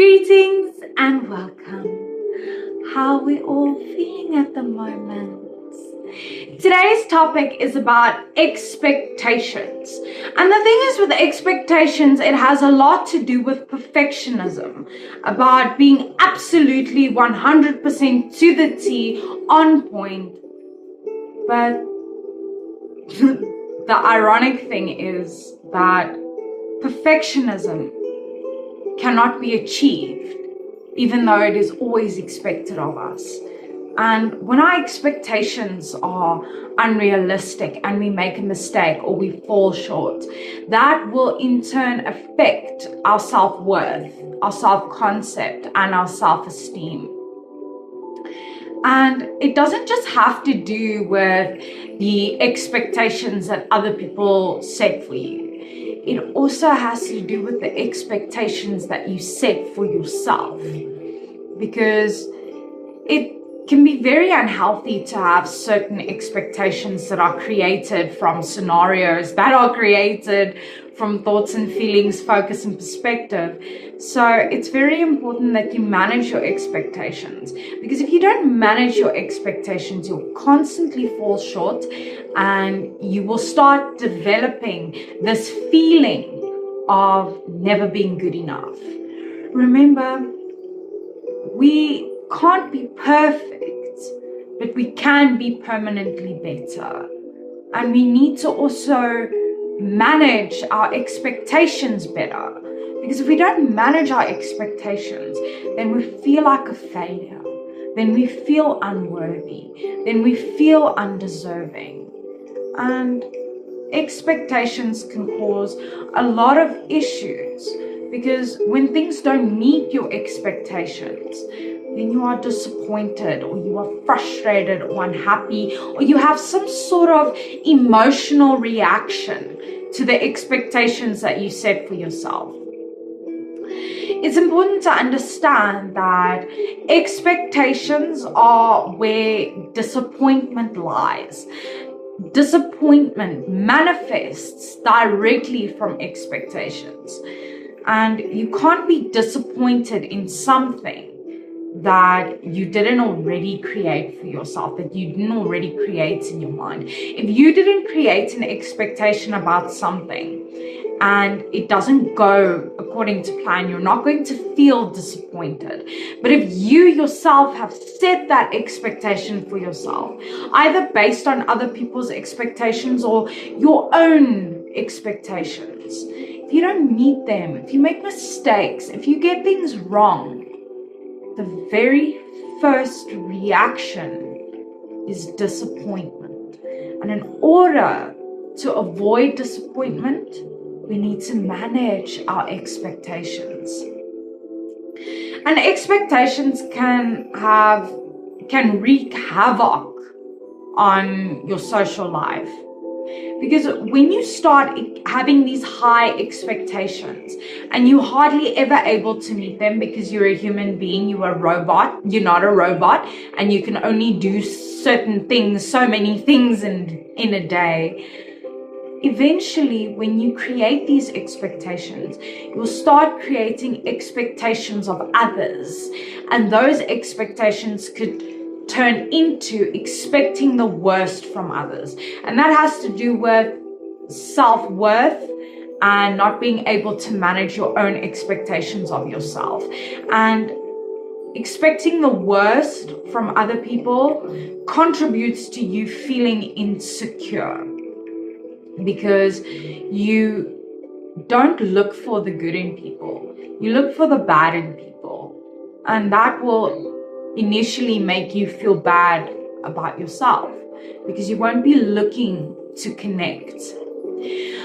Greetings and welcome. How are we all feeling at the moment? Today's topic is about expectations. And the thing is with expectations, it has a lot to do with perfectionism, about being absolutely 100% to the T, on point. But the ironic thing is that perfectionism cannot be achieved, even though it is always expected of us. And when our expectations are unrealistic and we make a mistake or we fall short, that will in turn affect our self-worth, our self-concept, and our self-esteem. And it doesn't just have to do with the expectations that other people set for you. It also has to do with the expectations that you set for yourself, because it can be very unhealthy to have certain expectations that are created from scenarios that are created from thoughts and feelings, focus and perspective. So it's very important that you manage your expectations, because if you don't manage your expectations, you'll constantly fall short and you will start developing this feeling of never being good enough. Remember, we can't be perfect, but we can be permanently better. And we need to also manage our expectations better. Because if we don't manage our expectations, then we feel like a failure. Then we feel unworthy. Then we feel undeserving. And expectations can cause a lot of issues, because when things don't meet your expectations, then you are disappointed, or you are frustrated or unhappy, or you have some sort of emotional reaction to the expectations that you set for yourself. It's important to understand that expectations are where disappointment lies. Disappointment manifests directly from expectations. And you can't be disappointed in something that you didn't already create for yourself, that you didn't already create in your mind. If you didn't create an expectation about something and it doesn't go according to plan, you're not going to feel disappointed. But if you yourself have set that expectation for yourself, either based on other people's expectations or your own expectations, if you don't meet them, if you make mistakes, if you get things wrong, the very first reaction is disappointment. And in order to avoid disappointment, we need to manage our expectations. And expectations can wreak havoc on your social life. Because when you start having these high expectations and you hardly ever able to meet them because you're a human being, you're a robot, you're not a robot, and you can only do certain things, so many things in a day. Eventually, when you create these expectations, you'll start creating expectations of others. And those expectations could turn into expecting the worst from others. And that has to do with self-worth and not being able to manage your own expectations of yourself. And expecting the worst from other people contributes to you feeling insecure, because you don't look for the good in people, you look for the bad in people. And that will initially make you feel bad about yourself, because you won't be looking to connect.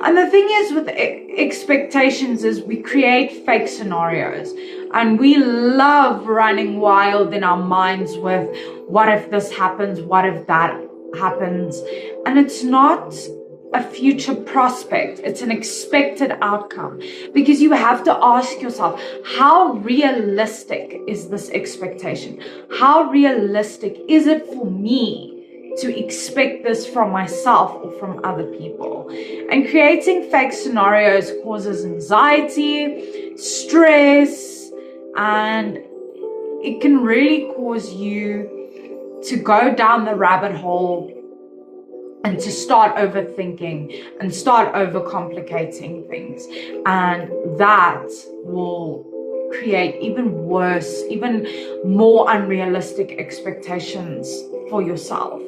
And the thing is with expectations is we create fake scenarios, and we love running wild in our minds with what if this happens, what if that happens. And it's not a future prospect, it's an expected outcome, because you have to ask yourself, how realistic is this expectation? How realistic is it for me to expect this from myself or from other people? And creating fake scenarios causes anxiety, stress, and it can really cause you to go down the rabbit hole and to start overthinking and start overcomplicating things. And that will create even worse, even more unrealistic expectations for yourself.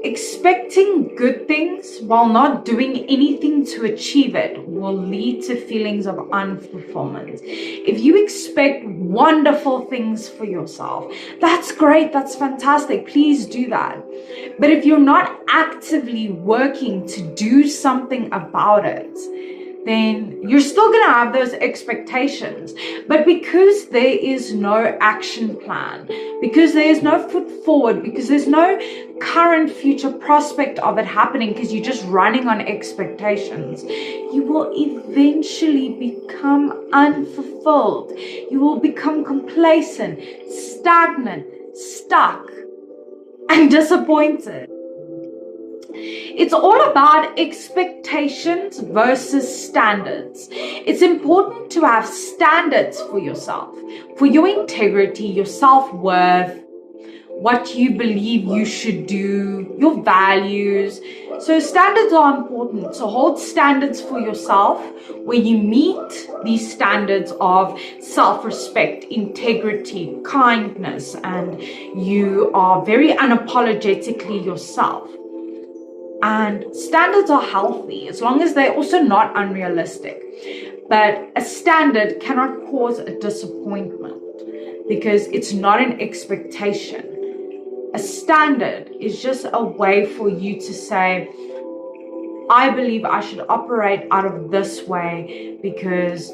Expecting good things while not doing anything to achieve it will lead to feelings of unfulfillment. If you expect wonderful things for yourself, that's great, that's fantastic, please do that. But if you're not actively working to do something about it, then you're still going to have those expectations. But because there is no action plan, because there is no foot forward, because there's no current future prospect of it happening, because you're just running on expectations, you will eventually become unfulfilled. You will become complacent, stagnant, stuck, and disappointed. It's all about expectations versus standards. It's important to have standards for yourself, for your integrity, your self-worth, what you believe you should do, your values. So standards are important. So hold standards for yourself where you meet these standards of self-respect, integrity, kindness, and you are very unapologetically yourself. And standards are healthy as long as they're also not unrealistic. But a standard cannot cause a disappointment because it's not an expectation. A standard is just a way for you to say, I believe I should operate out of this way because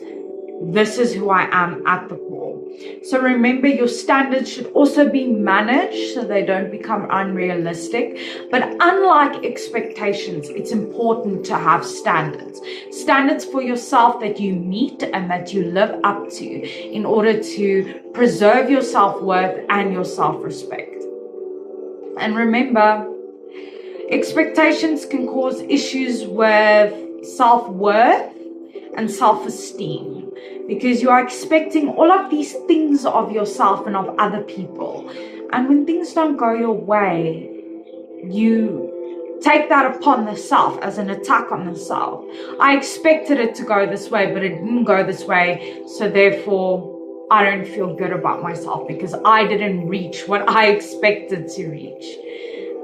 this is who I am at the core. So remember, your standards should also be managed so they don't become unrealistic. But unlike expectations, it's important to have standards. Standards for yourself that you meet and that you live up to in order to preserve your self-worth and your self-respect. And remember, expectations can cause issues with self-worth and self-esteem because you are expecting all of these things of yourself and of other people. And when things don't go your way, you take that upon the self as an attack on the self. I expected it to go this way, but it didn't go this way. So therefore, I don't feel good about myself because I didn't reach what I expected to reach.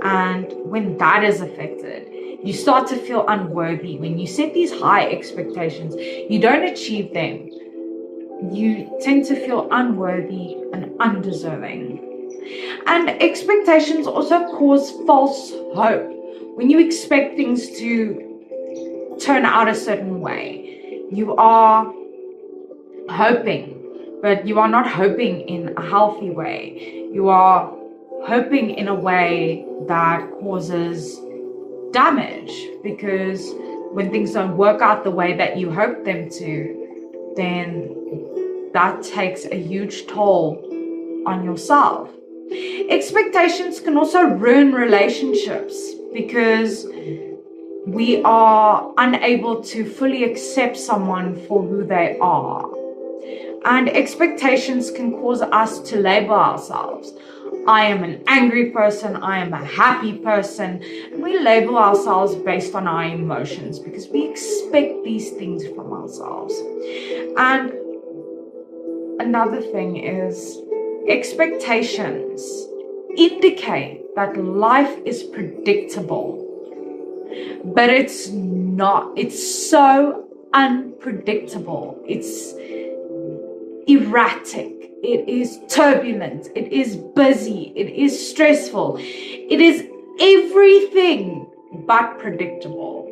And when that is affected, you start to feel unworthy. When you set these high expectations, you don't achieve them. You tend to feel unworthy and undeserving. And expectations also cause false hope. When you expect things to turn out a certain way, you are hoping, but you are not hoping in a healthy way. You are hoping in a way that causes damage, because when things don't work out the way that you hope them to, then that takes a huge toll on yourself. Expectations can also ruin relationships because we are unable to fully accept someone for who they are. And expectations can cause us to label ourselves. I am an angry person, I am a happy person. And we label ourselves based on our emotions because we expect these things from ourselves. And another thing is, expectations indicate that life is predictable, but it's not. It's so unpredictable. It's erratic. It is turbulent. It is busy. It is stressful. It is everything but predictable.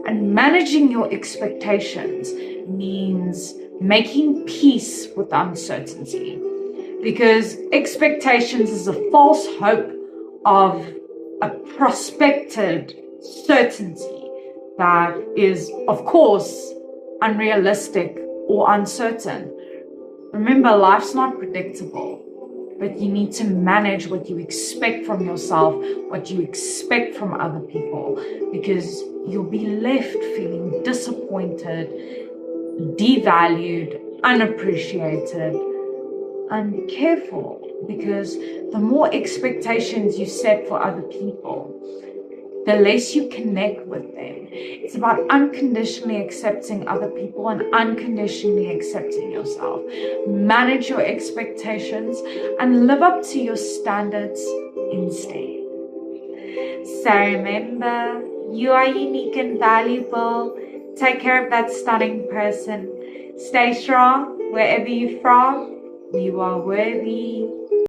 And managing your expectations means making peace with uncertainty, because expectations is a false hope of a prospected certainty that is, of course, unrealistic or uncertain. Remember, life's not predictable, but you need to manage what you expect from yourself, what you expect from other people, because you'll be left feeling disappointed, devalued, unappreciated. And be careful, because the more expectations you set for other people, the less you connect with them. It's about unconditionally accepting other people and unconditionally accepting yourself. Manage your expectations and live up to your standards instead. So remember, you are unique and valuable. Take care of that stunning person. Stay strong wherever you're from. You are worthy.